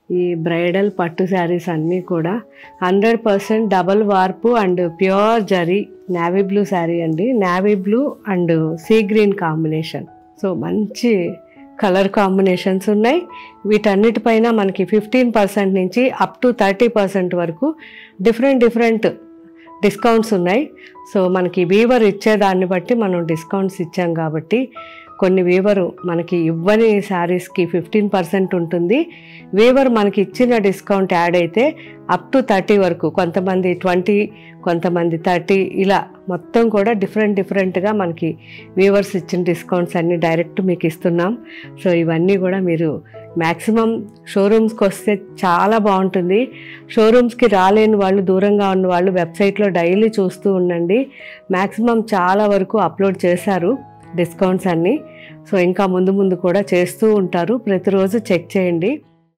ఈ బ్రైడల్ పట్టు శారీస్ అన్నీ కూడా 100% double warp and pure zari navy blue sari అండి. Navy blue and sea green combination. So మంచి కలర్ కాంబినేషన్స్ ఉన్నాయి. వీటన్నిటిపైన మనకి 15% నుంచి అప్ టు 30% వరకు డిఫరెంట్ డిస్కౌంట్స్ ఉన్నాయి. సో మనకి వీవర్ ఇచ్చేదాన్ని బట్టి మనం డిస్కౌంట్స్ ఇచ్చాం కాబట్టి కొన్ని వీవరు మనకి ఇవ్వని శారీస్కి 15% ఉంటుంది. వీవర్ మనకి ఇచ్చిన డిస్కౌంట్ యాడ్ అయితే అప్ టు 30 వరకు, కొంతమంది 20, కొంతమంది 30, ఇలా మొత్తం కూడా డిఫరెంట్గా మనకి వీవర్స్ ఇచ్చిన డిస్కౌంట్స్ అన్నీ డైరెక్ట్ మీకు ఇస్తున్నాం. సో ఇవన్నీ కూడా మీరు మ్యాక్సిమం షోరూమ్స్కి వస్తే చాలా బాగుంటుంది. షోరూమ్స్కి రాలేని వాళ్ళు, దూరంగా ఉన్న వాళ్ళు వెబ్సైట్లో డైలీ చూస్తూ ఉండండి. మ్యాక్సిమం చాలా వరకు అప్లోడ్ చేశారు డిస్కౌంట్స్ అన్నీ. సో ఇంకా ముందు కూడా చేస్తూ ఉంటారు. ప్రతిరోజు చెక్ చేయండి.